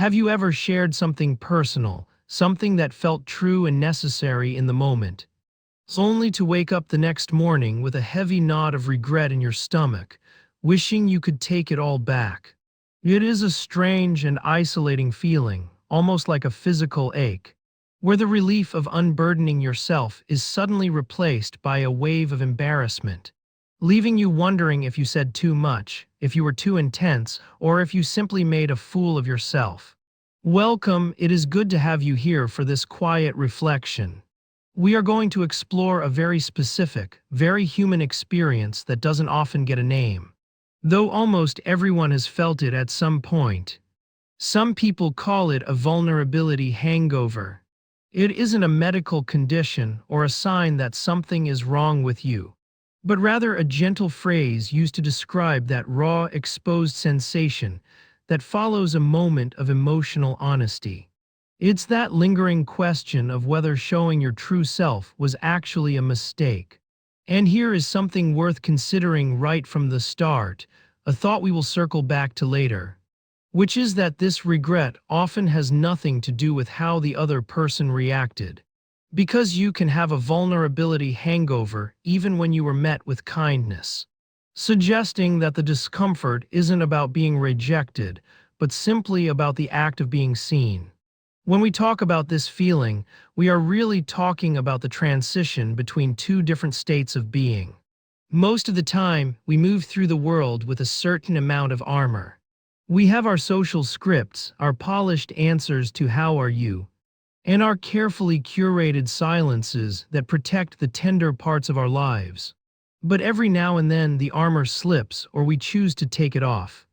Have you ever shared something personal, something that felt true and necessary in the moment, only to wake up the next morning with a heavy knot of regret in your stomach, wishing you could take it all back? It is a strange and isolating feeling, almost like a physical ache, where the relief of unburdening yourself is suddenly replaced by a wave of embarrassment, leaving you wondering if you said too much, if you were too intense, or if you simply made a fool of yourself. Welcome, it is good to have you here for this quiet reflection. We are going to explore a very specific, very human experience that doesn't often get a name, though almost everyone has felt it at some point. Some people call it a vulnerability hangover. It isn't a medical condition or a sign that something is wrong with you, but rather a gentle phrase used to describe that raw, exposed sensation that follows a moment of emotional honesty. It's that lingering question of whether showing your true self was actually a mistake. And here is something worth considering right from the start, a thought we will circle back to later, which is that this regret often has nothing to do with how the other person reacted. Because you can have a vulnerability hangover even when you were met with kindness, suggesting that the discomfort isn't about being rejected, but simply about the act of being seen. When we talk about this feeling, we are really talking about the transition between two different states of being. Most of the time, we move through the world with a certain amount of armor. We have our social scripts, our polished answers to "how are you?" and our carefully curated silences that protect the tender parts of our lives. But every now and then the armor slips or we choose to take it off.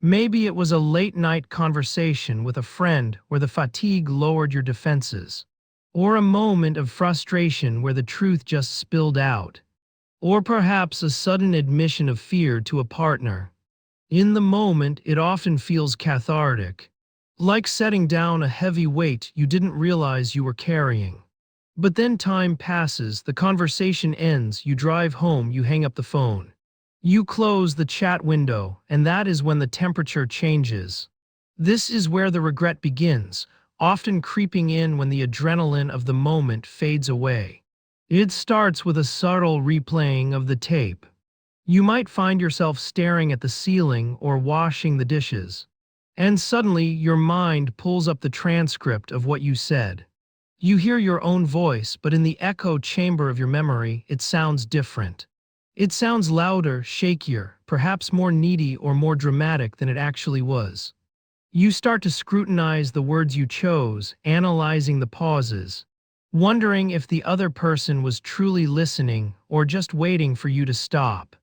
Maybe it was a late-night conversation with a friend where the fatigue lowered your defenses, or a moment of frustration where the truth just spilled out, or perhaps a sudden admission of fear to a partner. In the moment, it often feels cathartic, like setting down a heavy weight you didn't realize you were carrying. But then time passes, the conversation ends, you drive home, you hang up the phone. You close the chat window, and that is when the temperature changes. This is where the regret begins, often creeping in when the adrenaline of the moment fades away. It starts with a subtle replaying of the tape. You might find yourself staring at the ceiling or washing the dishes, and suddenly your mind pulls up the transcript of what you said. You hear your own voice, but in the echo chamber of your memory, it sounds different. It sounds louder, shakier, perhaps more needy or more dramatic than it actually was. You start to scrutinize the words you chose, analyzing the pauses, wondering if the other person was truly listening or just waiting for you to stop.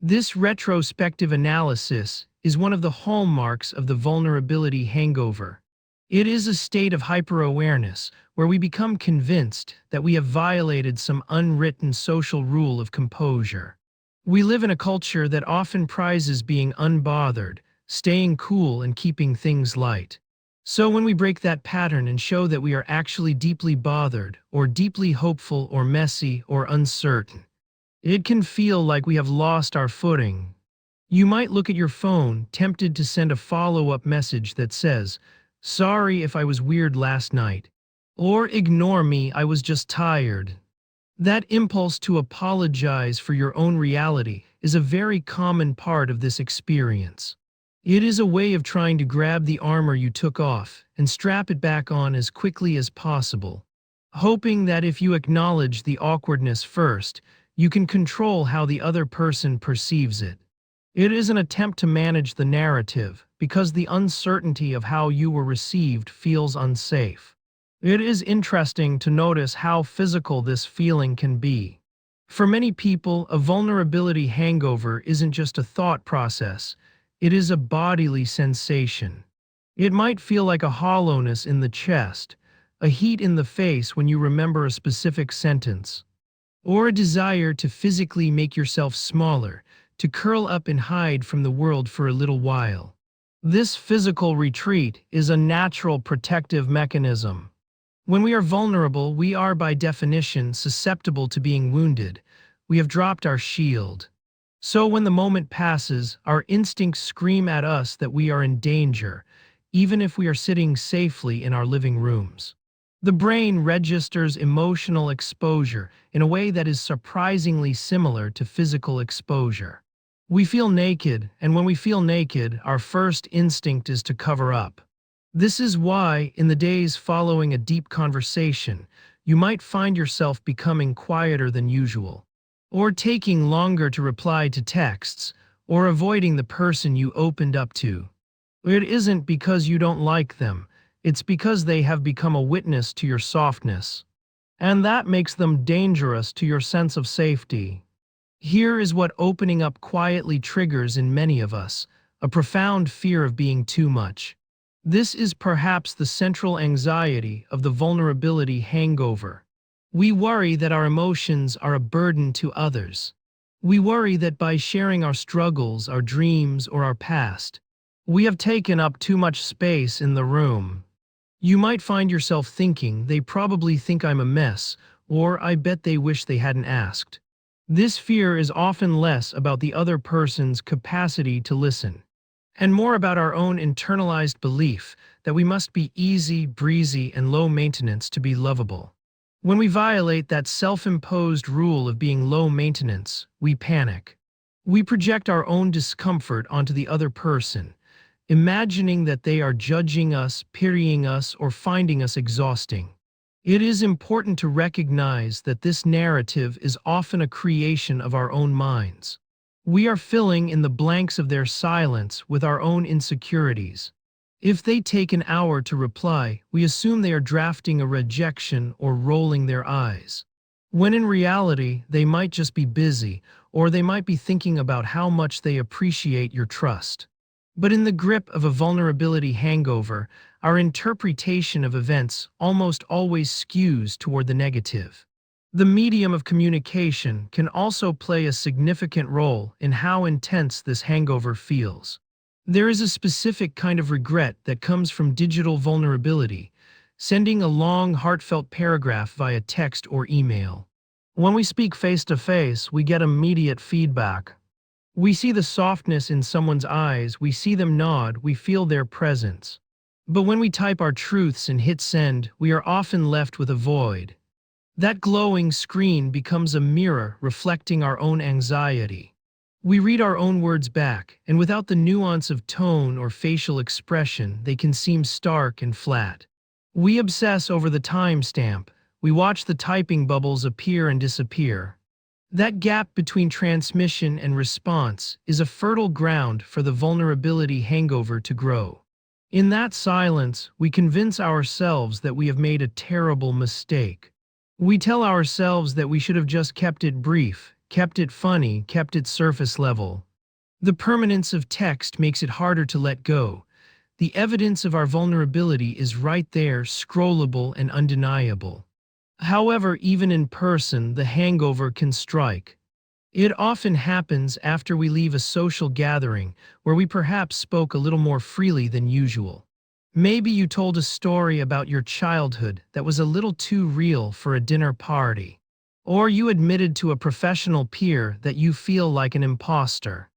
This retrospective analysis is one of the hallmarks of the vulnerability hangover. It is a state of hyper-awareness where we become convinced that we have violated some unwritten social rule of composure. We live in a culture that often prizes being unbothered, staying cool, and keeping things light. So when we break that pattern and show that we are actually deeply bothered, or deeply hopeful, or messy, or uncertain, it can feel like we have lost our footing. You might look at your phone, tempted to send a follow-up message that says, "Sorry if I was weird last night," or "Ignore me, I was just tired." That impulse to apologize for your own reality is a very common part of this experience. It is a way of trying to grab the armor you took off and strap it back on as quickly as possible, hoping that if you acknowledge the awkwardness first, you can control how the other person perceives it. It is an attempt to manage the narrative because the uncertainty of how you were received feels unsafe. It is interesting to notice how physical this feeling can be. For many people, a vulnerability hangover isn't just a thought process, it is a bodily sensation. It might feel like a hollowness in the chest, a heat in the face when you remember a specific sentence, or a desire to physically make yourself smaller, to curl up and hide from the world for a little while. This physical retreat is a natural protective mechanism. When we are vulnerable, we are by definition susceptible to being wounded. We have dropped our shield. So when the moment passes, our instincts scream at us that we are in danger, even if we are sitting safely in our living rooms. The brain registers emotional exposure in a way that is surprisingly similar to physical exposure. We feel naked, and when we feel naked, our first instinct is to cover up. This is why, in the days following a deep conversation, you might find yourself becoming quieter than usual, or taking longer to reply to texts, or avoiding the person you opened up to. It isn't because you don't like them, it's because they have become a witness to your softness. And that makes them dangerous to your sense of safety. Here is what opening up quietly triggers in many of us: a profound fear of being too much. This is perhaps the central anxiety of the vulnerability hangover. We worry that our emotions are a burden to others. We worry that by sharing our struggles, our dreams, or our past, we have taken up too much space in the room. You might find yourself thinking, they probably think I'm a mess, or I bet they wish they hadn't asked. This fear is often less about the other person's capacity to listen, and more about our own internalized belief that we must be easy, breezy, and low maintenance to be lovable. When we violate that self-imposed rule of being low maintenance, we panic. We project our own discomfort onto the other person, imagining that they are judging us, pitying us, or finding us exhausting. It is important to recognize that this narrative is often a creation of our own minds. We are filling in the blanks of their silence with our own insecurities. If they take an hour to reply, we assume they are drafting a rejection or rolling their eyes, when in reality, they might just be busy, or they might be thinking about how much they appreciate your trust. But in the grip of a vulnerability hangover, our interpretation of events almost always skews toward the negative. The medium of communication can also play a significant role in how intense this hangover feels. There is a specific kind of regret that comes from digital vulnerability, sending a long, heartfelt paragraph via text or email. When we speak face to face, we get immediate feedback. We see the softness in someone's eyes, we see them nod, we feel their presence. But when we type our truths and hit send, we are often left with a void. That glowing screen becomes a mirror reflecting our own anxiety. We read our own words back, and without the nuance of tone or facial expression, they can seem stark and flat. We obsess over the timestamp, we watch the typing bubbles appear and disappear. That gap between transmission and response is a fertile ground for the vulnerability hangover to grow. In that silence, we convince ourselves that we have made a terrible mistake. We tell ourselves that we should have just kept it brief, kept it funny, kept it surface level. The permanence of text makes it harder to let go. The evidence of our vulnerability is right there, scrollable and undeniable. However, even in person, the hangover can strike. It often happens after we leave a social gathering where we perhaps spoke a little more freely than usual. Maybe you told a story about your childhood that was a little too real for a dinner party. Or you admitted to a professional peer that you feel like an imposter.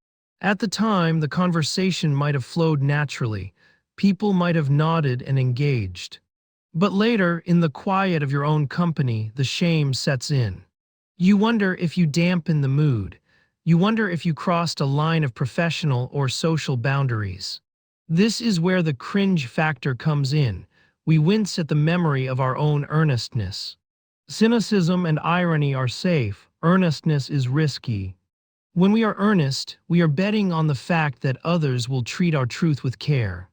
At the time, the conversation might have flowed naturally. People might have nodded and engaged. But later, in the quiet of your own company, the shame sets in. You wonder if you dampen the mood. You wonder if you crossed a line of professional or social boundaries. This is where the cringe factor comes in. We wince at the memory of our own earnestness. Cynicism and irony are safe. Earnestness is risky. When we are earnest, we are betting on the fact that others will treat our truth with care.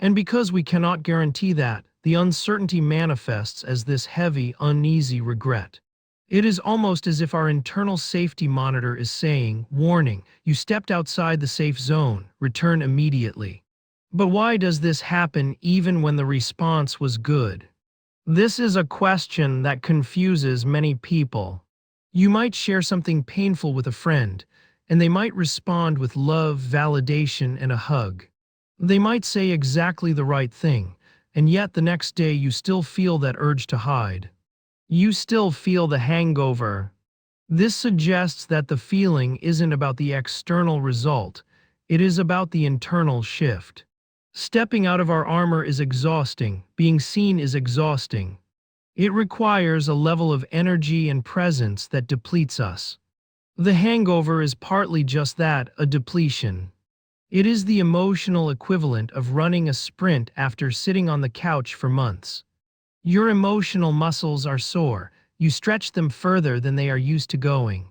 And because we cannot guarantee that, the uncertainty manifests as this heavy, uneasy regret. It is almost as if our internal safety monitor is saying, "Warning, you stepped outside the safe zone, return immediately." But why does this happen even when the response was good? This is a question that confuses many people. You might share something painful with a friend, and they might respond with love, validation, and a hug. They might say exactly the right thing, and yet the next day you still feel that urge to hide. You still feel the hangover. This suggests that the feeling isn't about the external result, it is about the internal shift. Stepping out of our armor is exhausting. Being seen is exhausting. It requires a level of energy and presence that depletes us. The hangover is partly just that, a depletion. It is the emotional equivalent of running a sprint after sitting on the couch for months. Your emotional muscles are sore, you stretch them further than they are used to going.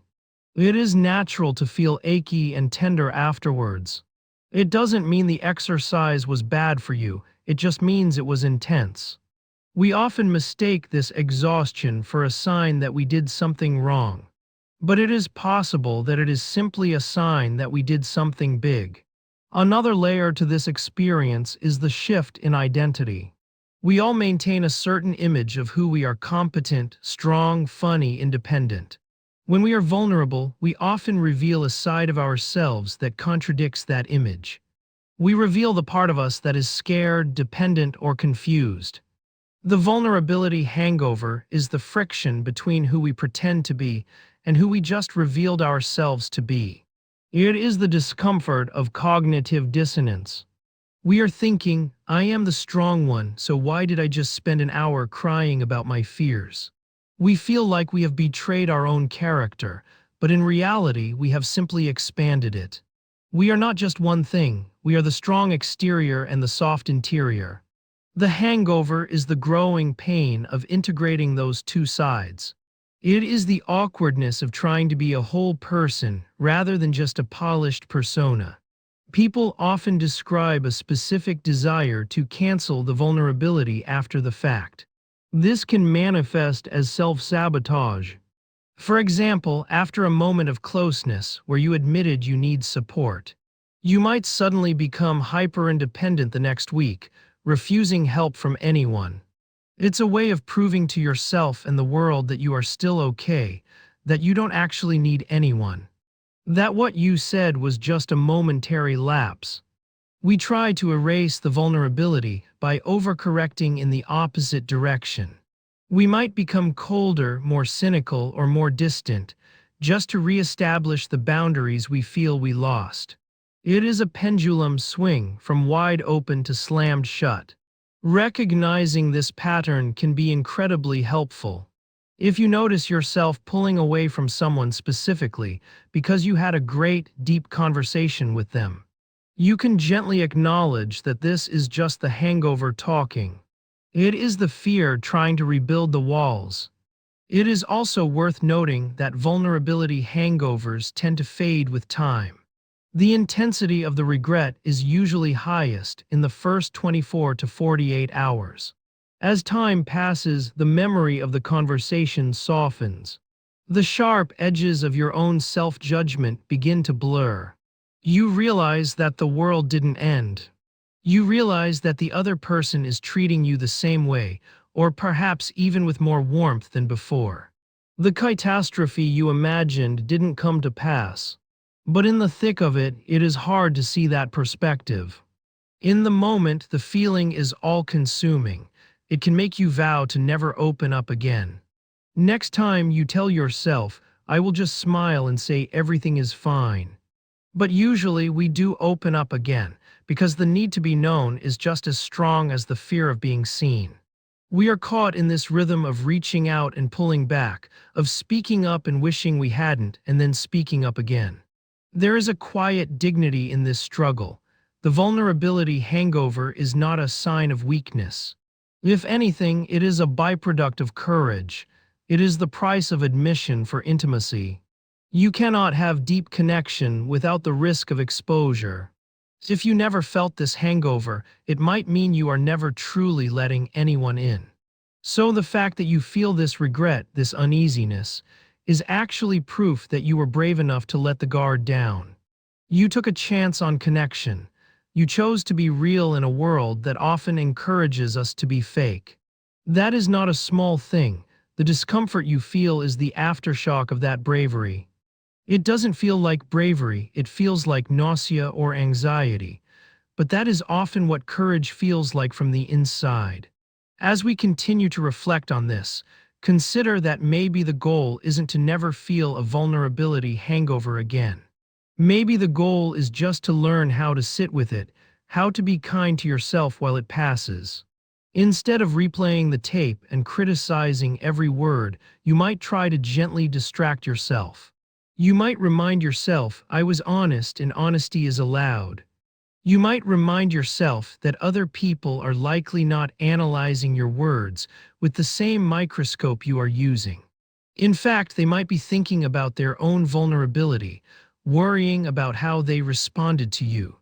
It is natural to feel achy and tender afterwards. It doesn't mean the exercise was bad for you, it just means it was intense. We often mistake this exhaustion for a sign that we did something wrong. But it is possible that it is simply a sign that we did something big. Another layer to this experience is the shift in identity. We all maintain a certain image of who we are: competent, strong, funny, independent. When we are vulnerable, we often reveal a side of ourselves that contradicts that image. We reveal the part of us that is scared, dependent, or confused. The vulnerability hangover is the friction between who we pretend to be and who we just revealed ourselves to be. It is the discomfort of cognitive dissonance. We are thinking, I am the strong one, so why did I just spend an hour crying about my fears? We feel like we have betrayed our own character, but in reality, we have simply expanded it. We are not just one thing, we are the strong exterior and the soft interior. The hangover is the growing pain of integrating those two sides. It is the awkwardness of trying to be a whole person rather than just a polished persona. People often describe a specific desire to cancel the vulnerability after the fact. This can manifest as self-sabotage. For example, after a moment of closeness where you admitted you need support, you might suddenly become hyper-independent the next week, refusing help from anyone. It's a way of proving to yourself and the world that you are still okay, that you don't actually need anyone. That what you said was just a momentary lapse. We try to erase the vulnerability by overcorrecting in the opposite direction. We might become colder, more cynical, or more distant, just to reestablish the boundaries we feel we lost. It is a pendulum swing from wide open to slammed shut. Recognizing this pattern can be incredibly helpful. If you notice yourself pulling away from someone specifically because you had a great, deep conversation with them, you can gently acknowledge that this is just the hangover talking. It is the fear trying to rebuild the walls. It is also worth noting that vulnerability hangovers tend to fade with time. The intensity of the regret is usually highest in the first 24 to 48 hours. As time passes, the memory of the conversation softens. The sharp edges of your own self-judgment begin to blur. You realize that the world didn't end. You realize that the other person is treating you the same way, or perhaps even with more warmth than before. The catastrophe you imagined didn't come to pass. But in the thick of it, it is hard to see that perspective. In the moment, the feeling is all-consuming. It can make you vow to never open up again. Next time you tell yourself, I will just smile and say everything is fine. But usually we do open up again, because the need to be known is just as strong as the fear of being seen. We are caught in this rhythm of reaching out and pulling back, of speaking up and wishing we hadn't, and then speaking up again. There is a quiet dignity in this struggle. The vulnerability hangover is not a sign of weakness. If anything, it is a byproduct of courage. It is the price of admission for intimacy. You cannot have deep connection without the risk of exposure. If you never felt this hangover, it might mean you are never truly letting anyone in. So the fact that you feel this regret, this uneasiness, is actually proof that you were brave enough to let the guard down. You took a chance on connection. You chose to be real in a world that often encourages us to be fake. That is not a small thing. The discomfort you feel is the aftershock of that bravery. It doesn't feel like bravery, it feels like nausea or anxiety. But that is often what courage feels like from the inside. As we continue to reflect on this, consider that maybe the goal isn't to never feel a vulnerability hangover again. Maybe the goal is just to learn how to sit with it, how to be kind to yourself while it passes. Instead of replaying the tape and criticizing every word, you might try to gently distract yourself. You might remind yourself, I was honest and honesty is allowed. You might remind yourself that other people are likely not analyzing your words with the same microscope you are using. In fact, they might be thinking about their own vulnerability, worrying about how they responded to you.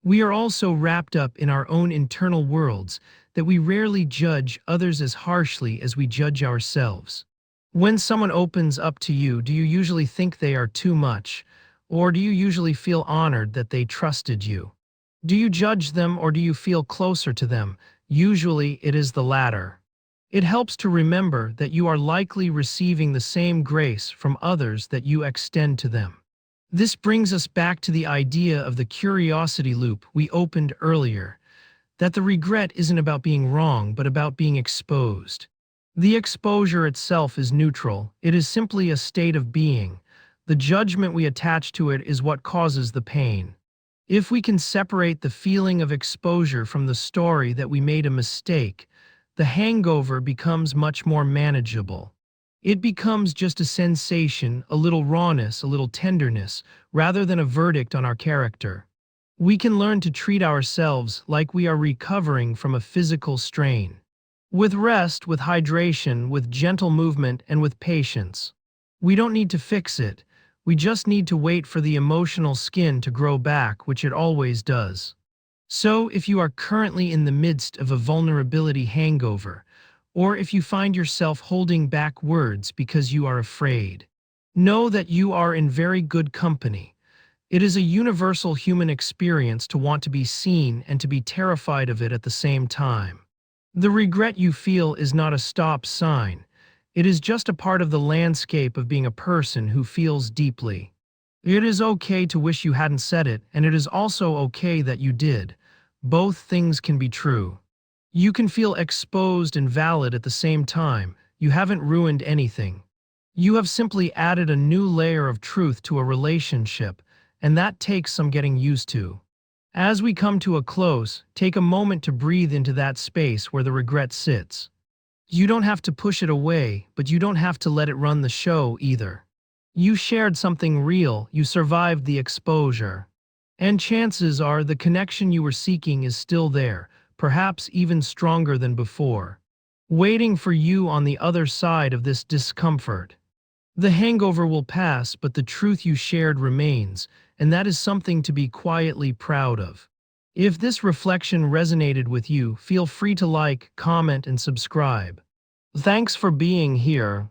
We are also wrapped up in our own internal worlds that we rarely judge others as harshly as we judge ourselves. When someone opens up to you, do you usually think they are too much, or do you usually feel honored that they trusted you? Do you judge them or do you feel closer to them? Usually it is the latter. It helps to remember that you are likely receiving the same grace from others that you extend to them. This brings us back to the idea of the curiosity loop we opened earlier, that the regret isn't about being wrong but about being exposed. The exposure itself is neutral, it is simply a state of being. The judgment we attach to it is what causes the pain. If we can separate the feeling of exposure from the story that we made a mistake, the hangover becomes much more manageable. It becomes just a sensation, a little rawness, a little tenderness, rather than a verdict on our character. We can learn to treat ourselves like we are recovering from a physical strain. With rest, with hydration, with gentle movement, and with patience. We don't need to fix it. We just need to wait for the emotional skin to grow back, which it always does. So, if you are currently in the midst of a vulnerability hangover, or if you find yourself holding back words because you are afraid, know that you are in very good company. It is a universal human experience to want to be seen and to be terrified of it at the same time. The regret you feel is not a stop sign. It is just a part of the landscape of being a person who feels deeply. It is okay to wish you hadn't said it, and it is also okay that you did. Both things can be true. You can feel exposed and valid at the same time. You haven't ruined anything. You have simply added a new layer of truth to a relationship, and that takes some getting used to. As we come to a close, take a moment to breathe into that space where the regret sits. You don't have to push it away, but you don't have to let it run the show either. You shared something real, you survived the exposure. And chances are the connection you were seeking is still there, perhaps even stronger than before, waiting for you on the other side of this discomfort. The hangover will pass, but the truth you shared remains, and that is something to be quietly proud of. If this reflection resonated with you, feel free to like, comment, and subscribe. Thanks for being here.